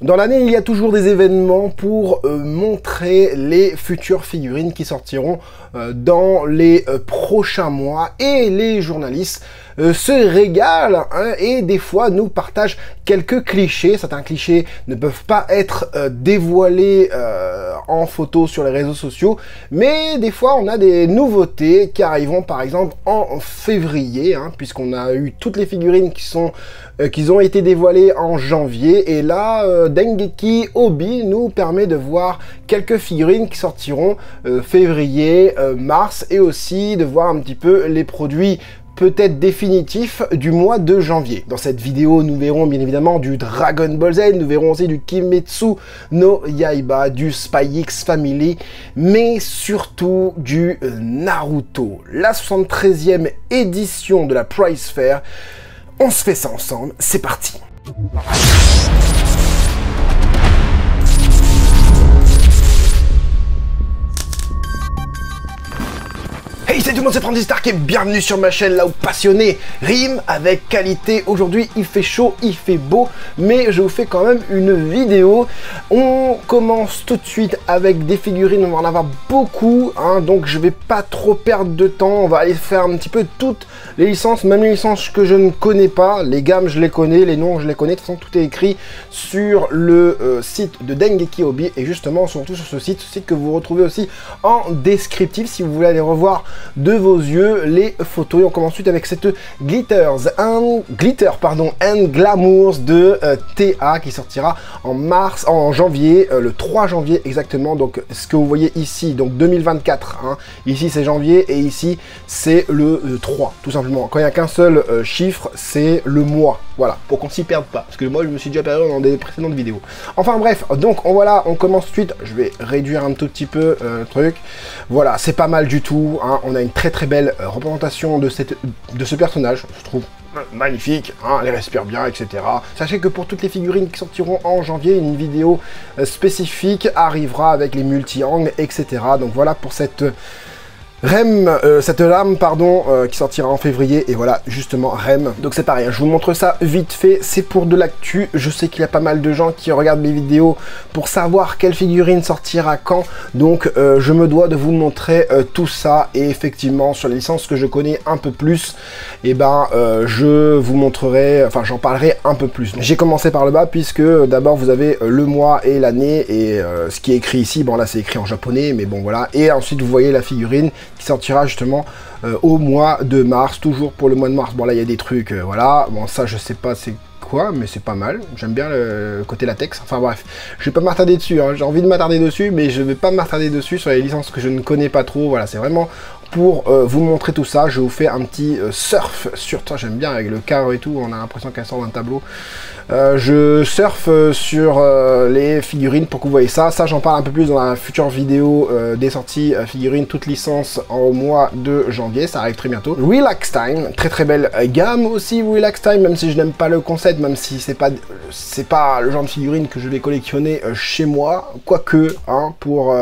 Dans l'année, il y a toujours des événements pour montrer les futures figurines qui sortiront dans les prochains mois, et les journalistes se régalent hein, et des fois nous partagent quelques clichés. Certains clichés ne peuvent pas être dévoilés en photo sur les réseaux sociaux, mais des fois on a des nouveautés qui arriveront par exemple en février, hein, puisqu'on a eu toutes les figurines qui ont été dévoilées en janvier, et là Dengeki Hobby nous permet de voir quelques figurines qui sortiront février, mars, et aussi de voir un petit peu les produits peut-être définitif du mois de janvier. Dans cette vidéo, nous verrons bien évidemment du Dragon Ball Z, nous verrons aussi du Kimetsu no Yaiba, du Spy X Family, mais surtout du Naruto. La 73e édition de la Prize Fair. On se fait ça ensemble, c'est parti. Hey, salut tout le monde, c'est Francis Stark et bienvenue sur ma chaîne là où passionné rime avec qualité. Aujourd'hui il fait chaud, il fait beau, mais je vous fais quand même une vidéo. On commence tout de suite avec des figurines, on va en avoir beaucoup, hein, donc je vais pas trop perdre de temps. On va aller faire un petit peu toutes les licences, même les licences que je ne connais pas. Les gammes je les connais, les noms je les connais, de toute façon tout est écrit sur le site de Dengeki Hobby, et justement surtout sur ce site que vous retrouvez aussi en descriptif si vous voulez aller revoir de vos yeux les photos. Et on commence ensuite avec cette Glitter and Glamours de TA qui sortira en janvier, le 3 janvier exactement. Donc ce que vous voyez ici, donc 2024, hein, ici c'est janvier et ici c'est le 3 tout simplement. Quand il n'y a qu'un seul chiffre, c'est le mois. Voilà, pour qu'on s'y perde pas, parce que moi je me suis déjà perdu dans des précédentes vidéos. Enfin bref, donc voilà, on commence tout de suite. Je vais réduire un tout petit peu le truc. Voilà, c'est pas mal du tout, hein. On a une très très belle représentation de ce personnage, je trouve magnifique, hein, elle respire bien, etc. Sachez que pour toutes les figurines qui sortiront en janvier, une vidéo spécifique arrivera avec les multi-angles, etc. Donc voilà pour cette cette lame, pardon, qui sortira en février, et voilà, justement, Rem. Donc c'est pareil, hein, je vous montre ça vite fait, c'est pour de l'actu. Je sais qu'il y a pas mal de gens qui regardent mes vidéos pour savoir quelle figurine sortira quand, donc je me dois de vous montrer tout ça, et effectivement, sur les licences que je connais un peu plus, et ben, je vous montrerai, enfin, j'en parlerai un peu plus. J'ai commencé par le bas, puisque d'abord, vous avez le mois et l'année, et ce qui est écrit ici, bon là, c'est écrit en japonais, mais bon, voilà, et ensuite, vous voyez la figurine qui sortira justement au mois de mars, toujours pour le mois de mars. Bon là il y a des trucs, voilà, bon ça je sais pas c'est quoi, mais c'est pas mal, j'aime bien le côté latex, enfin bref, je vais pas m'attarder dessus, hein. J'ai envie de m'attarder dessus, mais je vais pas m'attarder dessus sur les licences que je ne connais pas trop. Voilà, c'est vraiment pour vous montrer tout ça. Je vous fais un petit surf sur toi, j'aime bien avec le carreau et tout, on a l'impression qu'elle sort d'un tableau. Je surfe sur les figurines pour que vous voyez ça. Ça, j'en parle un peu plus dans la future vidéo des sorties figurines toutes licences au mois de janvier. Ça arrive très bientôt. Relax Time, très très belle gamme aussi. Relax Time, même si je n'aime pas le concept, même si c'est pas le genre de figurine que je vais collectionner chez moi, quoique, hein, pour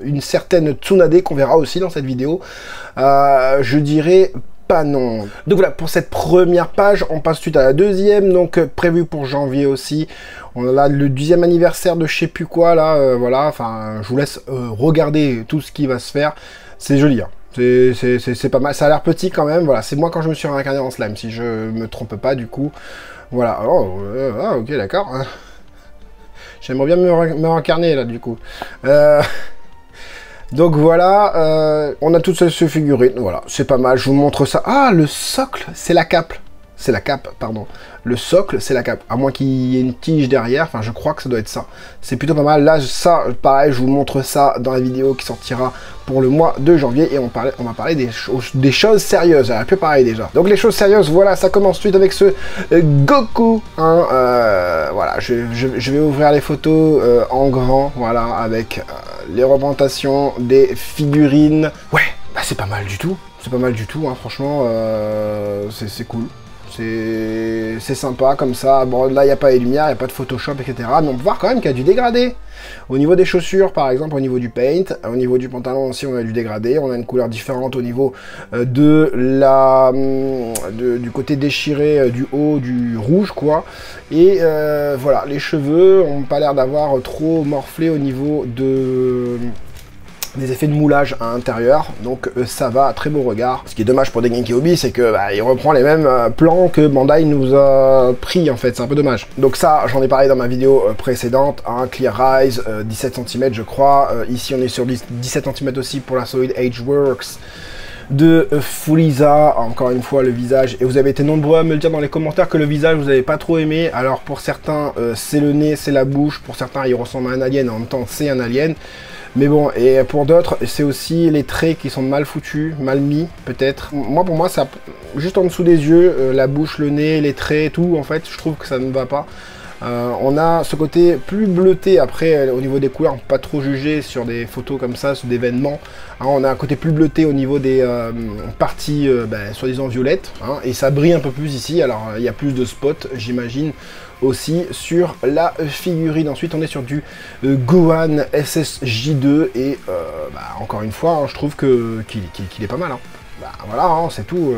une certaine Tsunade qu'on verra aussi dans cette vidéo, je dirais pas non. Donc voilà pour cette première page. On passe suite à la deuxième, donc prévu pour janvier aussi. On a le 10e anniversaire de je sais plus quoi là, voilà, enfin je vous laisse regarder tout ce qui va se faire. C'est joli, hein. C'est pas mal, ça a l'air petit quand même. Voilà, c'est moi quand je me suis réincarné en slime, si je me trompe pas du coup. Voilà, oh, ah, ok d'accord. J'aimerais bien me réincarner là du coup. Donc voilà, on a toutes ces figurines, voilà, c'est pas mal, je vous montre ça. Ah, le socle, c'est la cape. C'est la cape, pardon. Le socle, c'est la cape. À moins qu'il y ait une tige derrière, enfin je crois que ça doit être ça. C'est plutôt pas mal. Là, ça, pareil, je vous montre ça dans la vidéo qui sortira pour le mois de janvier. Et on va parler des choses sérieuses. J'aurais pu parler déjà. Donc les choses sérieuses, voilà, ça commence tout de suite avec ce Goku. Hein, voilà, je vais ouvrir les photos en grand, voilà, avec les représentations des figurines. Ouais, bah c'est pas mal du tout. C'est pas mal du tout, hein, franchement, c'est cool. C'est sympa comme ça. Bon, là, il n'y a pas les lumières, il n'y a pas de Photoshop, etc. Mais on peut voir quand même qu'il y a du dégradé. Au niveau des chaussures, par exemple, au niveau du paint, au niveau du pantalon aussi, on a du dégradé. On a une couleur différente au niveau du côté déchiré du haut, du rouge, quoi. Et voilà, les cheveux n'ont pas l'air d'avoir trop morflé au niveau des effets de moulage à l'intérieur, donc ça va à très beau regard. Ce qui est dommage pour Dengeki Obi, c'est que il reprend les mêmes plans que Bandai nous a pris, en fait, c'est un peu dommage. Donc ça, j'en ai parlé dans ma vidéo précédente, hein, Clear Rise, 17 cm je crois, ici on est sur 17 cm aussi pour la Solid Edge Works de Fuliza, encore une fois le visage, et vous avez été nombreux à me le dire dans les commentaires que le visage vous n'avez pas trop aimé. Alors pour certains c'est le nez, c'est la bouche, pour certains il ressemble à un alien, en même temps c'est un alien. Mais bon, et pour d'autres, c'est aussi les traits qui sont mal foutus, mal mis, peut-être. Moi, pour moi, ça, juste en dessous des yeux, la bouche, le nez, les traits, tout, en fait, je trouve que ça ne va pas. On a ce côté plus bleuté, après, au niveau des couleurs, on peut pas trop juger sur des photos comme ça, sur d'événements. Hein, on a un côté plus bleuté au niveau des parties, soi-disant violettes, hein, et ça brille un peu plus ici. Alors, il y a plus de spots, j'imagine, aussi sur la figurine. Ensuite on est sur du Gohan SSJ2 et encore une fois hein, je trouve qu'il est pas mal hein. Voilà hein, c'est tout,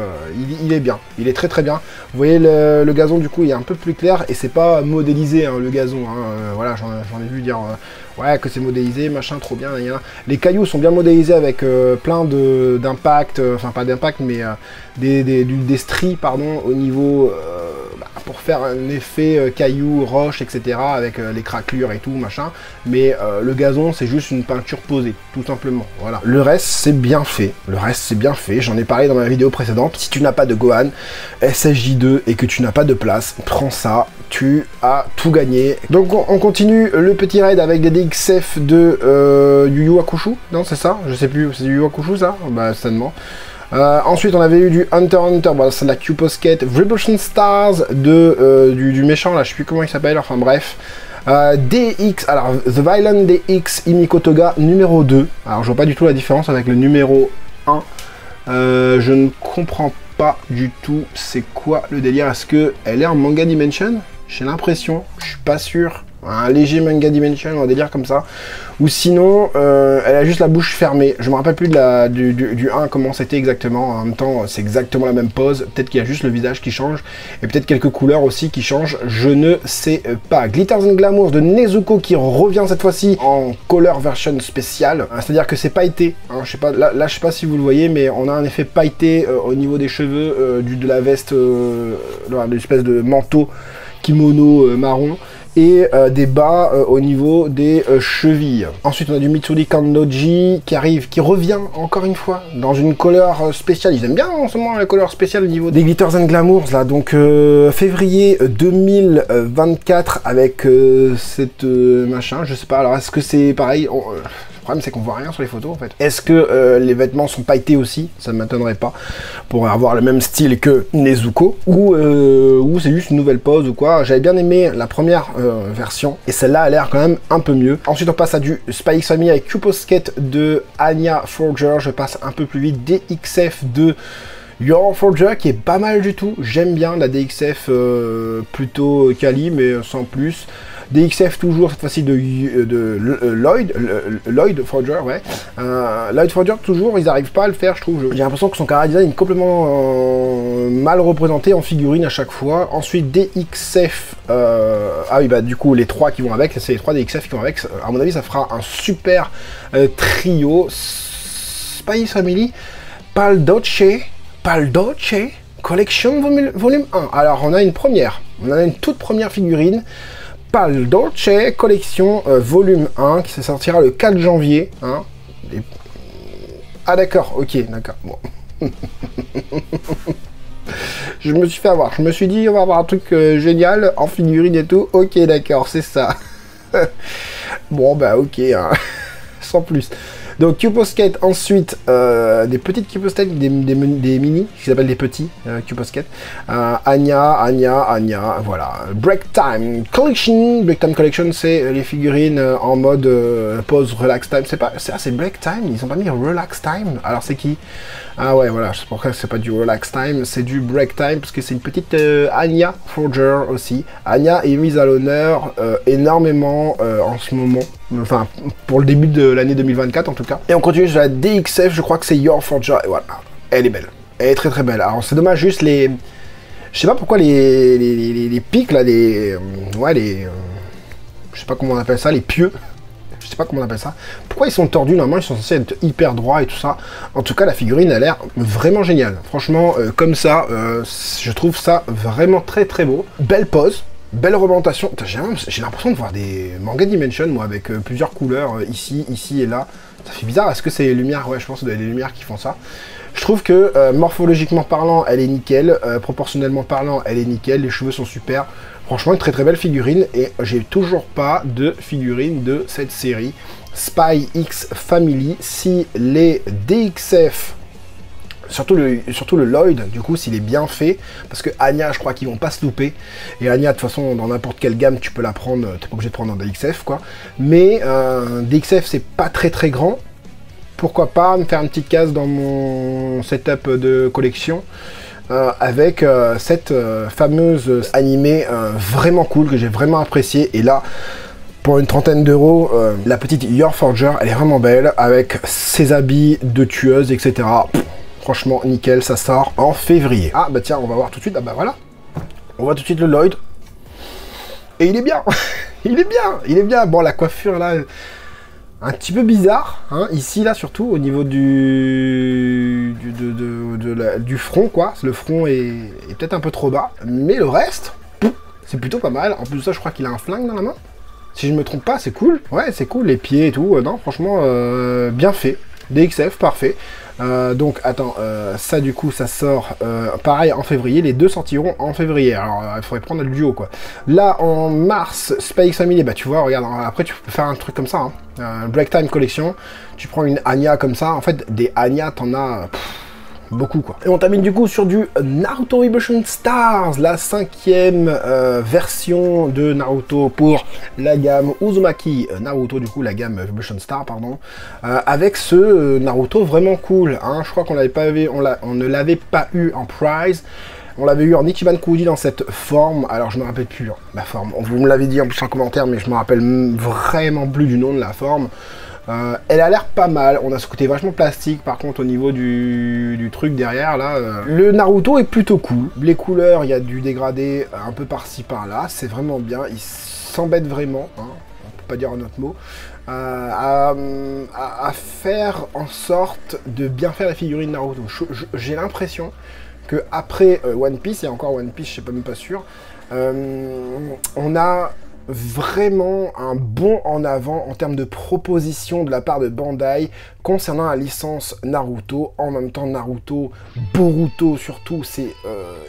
il est bien, il est très très bien. Vous voyez le gazon du coup il est un peu plus clair et c'est pas modélisé hein, le gazon hein. Voilà, j'en ai vu dire ouais que c'est modélisé machin, trop bien, les cailloux sont bien modélisés avec plein d'impact, enfin pas d'impact mais des stries pardon au niveau pour faire un effet caillou, roche, etc. avec les craquelures et tout, machin. Mais le gazon, c'est juste une peinture posée, tout simplement. Voilà. Le reste, c'est bien fait. Le reste, c'est bien fait. J'en ai parlé dans ma vidéo précédente. Si tu n'as pas de Gohan SSJ2 et que tu n'as pas de place, prends ça. Tu as tout gagné. Donc, on continue le petit raid avec des DXF de Yu Yu Hakusho. Non, c'est ça? Je sais plus. C'est Yu Yu Hakusho, ça? Bah, certainement. Ensuite on avait eu du Hunter x Hunter, bon, c'est de la Q-Posket, Vibration Stars du méchant là, je sais plus comment il s'appelle, enfin bref. DX, alors The Violent DX Himiko Toga numéro 2, alors je vois pas du tout la différence avec le numéro 1, je ne comprends pas du tout c'est quoi le délire, est-ce que elle est en manga dimension? J'ai l'impression, je suis pas sûr. Un léger manga dimension, un délire comme ça. Ou sinon, elle a juste la bouche fermée. Je me rappelle plus du 1, comment c'était exactement. En même temps, c'est exactement la même pose. Peut-être qu'il y a juste le visage qui change. Et peut-être quelques couleurs aussi qui changent. Je ne sais pas. Glitters and Glamours de Nezuko qui revient cette fois-ci en color version spéciale. C'est-à-dire que c'est pailleté. Hein, je sais pas, là, je sais pas si vous le voyez, mais on a un effet pailleté au niveau des cheveux, de la veste, l'espèce de manteau kimono marron. Et des bas au niveau des chevilles. Ensuite on a du Mitsuri Kandoji qui revient encore une fois dans une couleur spéciale. Ils aiment bien en ce moment la couleur spéciale au niveau des Glitters and Glamours là. Donc février 2024 avec cette machin, je sais pas, alors est-ce que c'est pareil? Le problème c'est qu'on voit rien sur les photos en fait. Est-ce que les vêtements sont pailletés aussi? Ça ne m'étonnerait pas, pour avoir le même style que Nezuko, ou c'est juste une nouvelle pose ou quoi. J'avais bien aimé la première version, et celle-là a l'air quand même un peu mieux. Ensuite on passe à du Spy X Family avec Q-Posket de Anya Forger, je passe un peu plus vite. DXF de Your Forger qui est pas mal du tout, j'aime bien la DXF plutôt quali mais sans plus. DXF toujours cette fois-ci de Lloyd Forger, ouais. Lloyd Forger toujours, ils n'arrivent pas à le faire, je trouve. J'ai l'impression que son chara design est complètement mal représenté en figurine à chaque fois. Ensuite DXF, ah oui bah du coup les trois qui vont avec, c'est les trois DXF qui vont avec. À mon avis ça fera un super trio. Spy Family, Paldoce Collection volume 1. Alors on a une première, on a une toute première figurine. Paldoce Collection volume 1 qui se sortira le 4 janvier. Hein. Ah d'accord, ok, d'accord. Bon. Je me suis fait avoir. Je me suis dit on va avoir un truc génial en figurine et tout. Ok d'accord, c'est ça. Bon bah ok, hein. Sans plus. Donc Q-Posket, ensuite des petites Q-Posket, des mini qui s'appellent des petits Q-Posket. Anya, voilà. Break Time Collection, c'est les figurines en mode pause relax time. C'est Break Time, ils ont pas mis relax time. Alors c'est qui? Ah ouais, voilà, c'est pourquoi c'est pas du relax time, c'est du break time, parce que c'est une petite Anya Forger aussi. Anya est mise à l'honneur énormément en ce moment, enfin pour le début de l'année 2024 en tout cas. Et on continue sur la DXF, je crois que c'est Your Forger, et voilà, elle est belle, elle est très très belle. Alors c'est dommage juste les... Je sais pas pourquoi les pics là, je sais pas comment on appelle ça, les pieux. Je sais pas comment on appelle ça. Pourquoi ils sont tordus? Normalement, ils sont censés être hyper droits et tout ça. En tout cas, la figurine a l'air vraiment géniale. Franchement, comme ça, je trouve ça vraiment très très beau. Belle pose, belle représentation. J'ai l'impression de voir des manga Dimension, moi, avec plusieurs couleurs ici, ici et là. Ça fait bizarre. Est-ce que c'est les lumières? Ouais, je pense que c'est les lumières qui font ça. Je trouve que morphologiquement parlant, elle est nickel. Proportionnellement parlant, elle est nickel. Les cheveux sont super. Franchement, une très très belle figurine. Et j'ai toujours pas de figurine de cette série. Spy X Family. Si les DXF, surtout le Lloyd, du coup, s'il est bien fait. Parce que Anya, je crois qu'ils vont pas se louper. Et Anya, de toute façon, dans n'importe quelle gamme, tu peux la prendre. T'es pas obligé de prendre un DXF, quoi. Mais DXF, c'est pas très très grand. Pourquoi pas me faire une petite case dans mon setup de collection avec cette fameuse animée vraiment cool que j'ai vraiment appréciée. Et là, pour une trentaine d'euros, la petite Your Forger, elle est vraiment belle avec ses habits de tueuse, etc. Pff, franchement, nickel, ça sort en février. Ah bah tiens, on va voir tout de suite. Ah bah voilà, on voit tout de suite le Lloyd. Et il est bien, il est bien, il est bien. Bon, la coiffure là... un petit peu bizarre, hein, ici, là, surtout, au niveau du front, quoi. Le front est peut-être un peu trop bas, mais le reste, c'est plutôt pas mal. En plus de ça, je crois qu'il a un flingue dans la main. Si je me trompe pas, c'est cool. Ouais, c'est cool, les pieds et tout. Non, franchement, bien fait. DXF, parfait. Donc, attends, ça, du coup, ça sort, pareil, en février. Les deux sortiront en février. Alors, il faudrait prendre le duo, quoi. Là, en mars, Spy X Family, bah, tu vois, regarde, après, tu peux faire un truc comme ça, hein. Break Time Collection, tu prends une Anya comme ça. En fait, des Anya, t'en as... beaucoup, quoi. Et on termine du coup sur du Naruto Revolution Stars, la 5e version de Naruto pour la gamme Uzumaki Naruto, du coup la gamme Revolution Star, pardon, avec ce Naruto vraiment cool, hein. Je crois qu'on l'avait pas vu, on ne l'avait pas eu en prize. On l'avait eu en Ichiban Kuji dans cette forme, alors je me rappelle plus, hein, la forme. Vous me l'avez dit en plus en commentaire, mais je me rappelle vraiment plus du nom de la forme. Elle a l'air pas mal, on a ce côté vachement plastique, par contre au niveau du truc derrière, là, le Naruto est plutôt cool. Les couleurs, il y a du dégradé un peu par-ci par-là, c'est vraiment bien, il s'embête vraiment, hein, on peut pas dire un autre mot, à faire en sorte de bien faire la figurine Naruto. J'ai l'impression que après One Piece, et encore One Piece, je sais pas, même pas sûr, on a vraiment un bond en avant en termes de proposition de la part de Bandai concernant la licence Naruto. En même temps, Naruto, Boruto surtout, c'est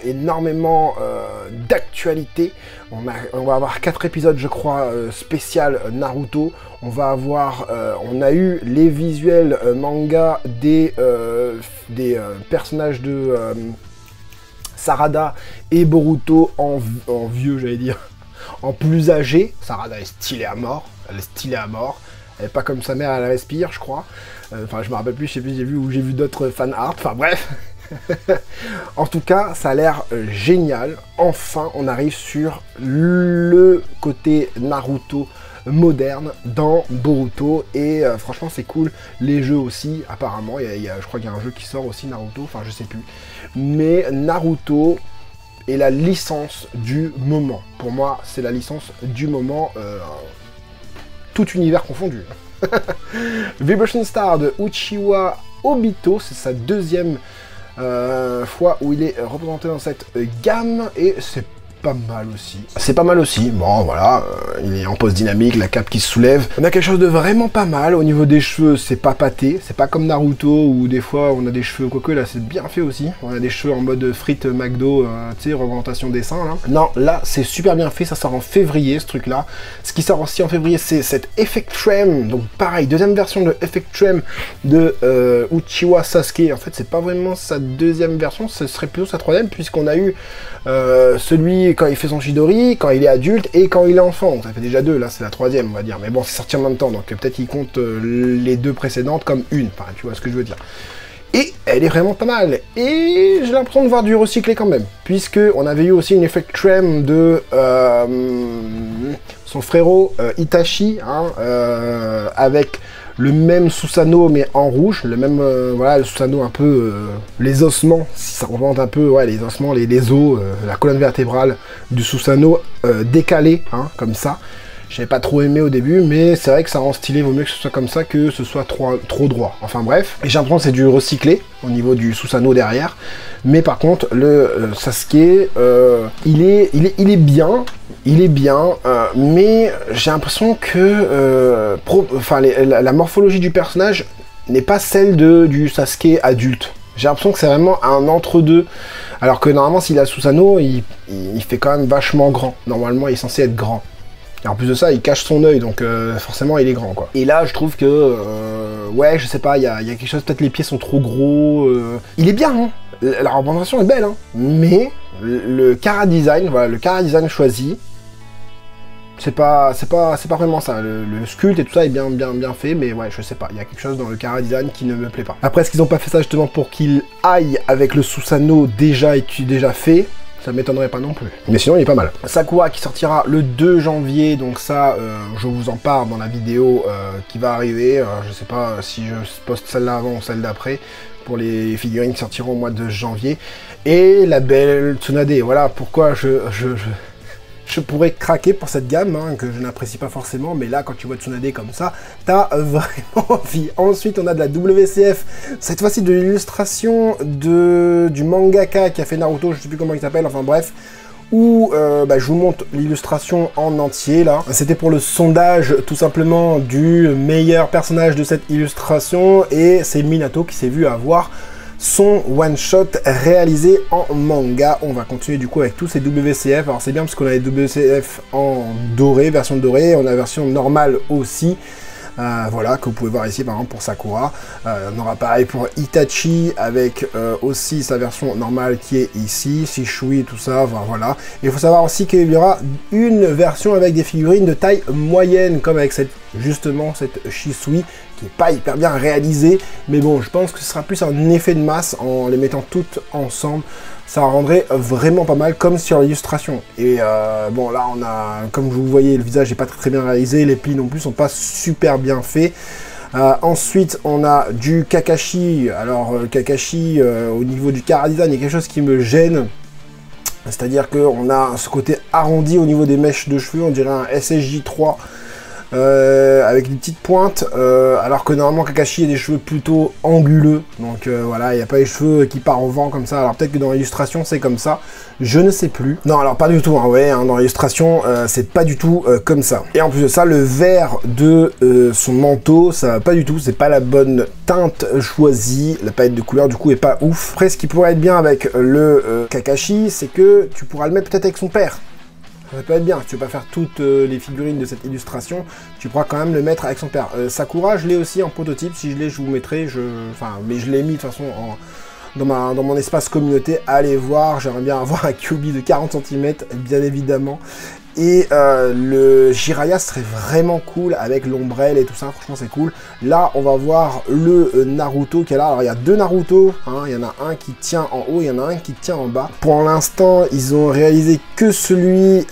énormément d'actualité. On va avoir 4 épisodes, je crois, spécial Naruto. On va avoir, on a eu les visuels manga des personnages de Sarada et Boruto en vieux, j'allais dire. En plus âgé. Sarada est stylée à mort. Elle est stylée à mort. Elle est pas comme sa mère, elle respire, je crois. Enfin, je me rappelle plus, je sais plus, j'ai vu d'autres fan art. Enfin, bref. En tout cas, ça a l'air génial. Enfin, on arrive sur le côté Naruto moderne dans Boruto. Et franchement, c'est cool. Les jeux aussi, apparemment. Je crois qu'il y a un jeu qui sort aussi, Naruto. Enfin, je sais plus. Mais Naruto... et la licence du moment. Pour moi, c'est la licence du moment, tout univers confondu. Vibration Star de Uchiwa Obito, c'est sa 2e fois où il est représenté dans cette gamme, et c'est pas mal aussi. C'est pas mal aussi, bon voilà, il est en pose dynamique, la cape qui se soulève. On a quelque chose de vraiment pas mal, au niveau des cheveux c'est pas pâté, c'est pas comme Naruto où des fois on a des cheveux, quoique là c'est bien fait aussi. On a des cheveux en mode frites McDo, tu sais, représentation des seins là. Non, là c'est super bien fait, ça sort en février ce truc là. Ce qui sort aussi en février c'est cette Effect Tram, donc pareil, deuxième version de Effect Tram de Uchiwa Sasuke. En fait c'est pas vraiment sa deuxième version, ce serait plutôt sa troisième, puisqu'on a eu celui quand il fait son Chidori, quand il est adulte et quand il est enfant. Donc ça fait déjà deux, là c'est la troisième on va dire. Mais bon, c'est sorti en même temps, donc peut-être qu'il compte les deux précédentes comme une, enfin, tu vois ce que je veux dire. Et elle est vraiment pas mal. Et j'ai l'impression de voir du recyclé quand même, puisque on avait eu aussi une Effect Tram de son frérot Itachi, hein, avec le même Susanoo mais en rouge, le même, voilà, le Susanoo un peu, les ossements, si ça représente un peu, ouais, les ossements, les os, la colonne vertébrale du Susanoo décalé, hein, comme ça. J'avais pas trop aimé au début, mais c'est vrai que ça rend stylé, vaut mieux que ce soit comme ça que ce soit trop droit. Enfin bref, et j'ai l'impression que c'est du recyclé au niveau du Susanoo derrière, mais par contre le Sasuke, il est bien. Il est bien, mais j'ai l'impression que la morphologie du personnage n'est pas celle du Sasuke adulte. J'ai l'impression que c'est vraiment un entre-deux, alors que normalement s'il a Susanoo, il fait quand même vachement grand. Normalement il est censé être grand. Et en plus de ça, il cache son œil, donc forcément il est grand quoi. Et là je trouve que, ouais je sais pas, il y a quelque chose, peut-être les pieds sont trop gros, il est bien, hein. La représentation est belle, hein. Mais le chara design, voilà, le chara design choisi, c'est pas vraiment ça. Le sculpte et tout ça est bien fait, mais ouais, je sais pas, il y a quelque chose dans le chara design qui ne me plaît pas. Après, est-ce qu'ils ont pas fait ça justement pour qu'il aille avec le Susanoo déjà fait? Ça m'étonnerait pas non plus. Mais sinon, il est pas mal. Sakura qui sortira le 2 janvier, donc ça, je vous en parle dans la vidéo qui va arriver. Je sais pas si je poste celle-là avant ou celle d'après, pour les figurines qui sortiront au mois de janvier. Et la belle Tsunade, voilà pourquoi je pourrais craquer pour cette gamme, hein, que je n'apprécie pas forcément, mais là, quand tu vois Tsunade comme ça, t'as vraiment envie. Ensuite, on a de la WCF, cette fois-ci de l'illustration du mangaka qui a fait Naruto, je sais plus comment il s'appelle, enfin bref, où je vous montre l'illustration en entier, là. C'était pour le sondage, tout simplement, du meilleur personnage de cette illustration, et c'est Minato qui s'est vu avoir son one-shot réalisé en manga. On va continuer du coup avec tous ces WCF. Alors c'est bien parce qu'on a les WCF en doré, version dorée, on a la version normale aussi. Voilà, que vous pouvez voir ici par exemple pour Sakura. On aura pareil pour Itachi avec aussi sa version normale qui est ici, Shishui et tout ça, voilà. Et il faut savoir aussi qu'il y aura une version avec des figurines de taille moyenne, comme avec justement cette Shisui qui est pas hyper bien réalisée, mais bon, je pense que ce sera plus un effet de masse en les mettant toutes ensemble. Ça rendrait vraiment pas mal comme sur l'illustration. Et bon là on a, comme vous voyez, le visage n'est pas très bien réalisé, les plis non plus sont pas super bien faits. Ensuite on a du Kakashi. Alors Kakashi, au niveau du chara design, il y a quelque chose qui me gêne. C'est-à-dire qu'on a ce côté arrondi au niveau des mèches de cheveux, on dirait un SSJ 3. Avec des petites pointes, alors que normalement Kakashi a des cheveux plutôt anguleux, donc voilà, il n'y a pas les cheveux qui partent au vent comme ça. Alors peut-être que dans l'illustration c'est comme ça, je ne sais plus. Non, alors pas du tout, hein, ouais, hein, dans l'illustration c'est pas du tout comme ça. Et en plus de ça, le vert de son manteau, ça va pas du tout, c'est pas la bonne teinte choisie, la palette de couleurs du coup est pas ouf. Après, ce qui pourrait être bien avec le Kakashi, c'est que tu pourras le mettre peut-être avec son père. Ça peut être bien, si tu veux pas faire toutes les figurines de cette illustration, tu pourras quand même le mettre avec son père. Sakura, je l'ai aussi en prototype, si je l'ai, je vous mettrai, mais je l'ai mis de toute façon dans mon espace communauté. Allez voir, j'aimerais bien avoir un Kyuubi de 40 cm, bien évidemment. Et le Jiraiya serait vraiment cool avec l'ombrelle et tout ça, franchement c'est cool. Là on va voir le Naruto qui est là. Alors il y a deux Naruto, hein. Il y en a un qui tient en haut, il y en a un qui tient en bas. Pour l'instant ils ont réalisé que celui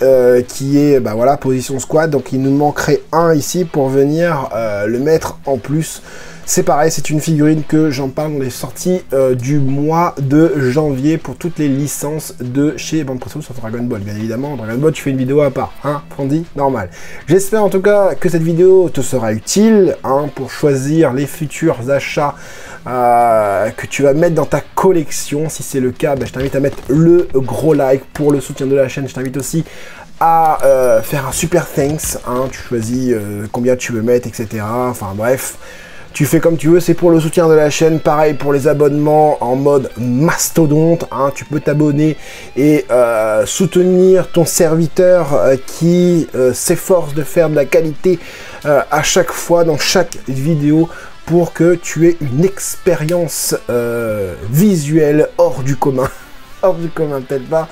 qui est voilà, position squat, donc il nous manquerait un ici pour venir le mettre en plus. C'est pareil, c'est une figurine que j'en parle dans les sorties du mois de janvier pour toutes les licences de chez Bandai sur Dragon Ball. Bien évidemment, Dragon Ball, tu fais une vidéo à part, hein, Frandy, normal. J'espère en tout cas que cette vidéo te sera utile, hein, pour choisir les futurs achats que tu vas mettre dans ta collection. Si c'est le cas, je t'invite à mettre le gros like pour le soutien de la chaîne. Je t'invite aussi à faire un super thanks, hein. Tu choisis combien tu veux mettre, etc. Enfin bref, tu fais comme tu veux, c'est pour le soutien de la chaîne. Pareil pour les abonnements en mode mastodonte, hein. Tu peux t'abonner et soutenir ton serviteur qui s'efforce de faire de la qualité à chaque fois dans chaque vidéo pour que tu aies une expérience visuelle hors du commun. Du commun peut-être pas,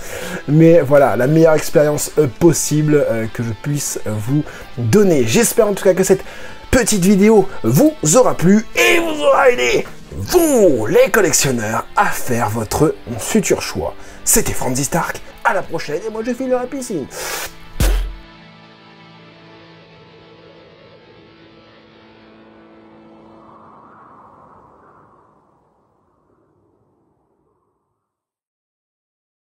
mais voilà, la meilleure expérience possible que je puisse vous donner. J'espère en tout cas que cette petite vidéo vous aura plu et vous aura aidé, vous les collectionneurs, à faire votre futur choix. C'était Franzy Stark, à la prochaine et moi je file à la piscine.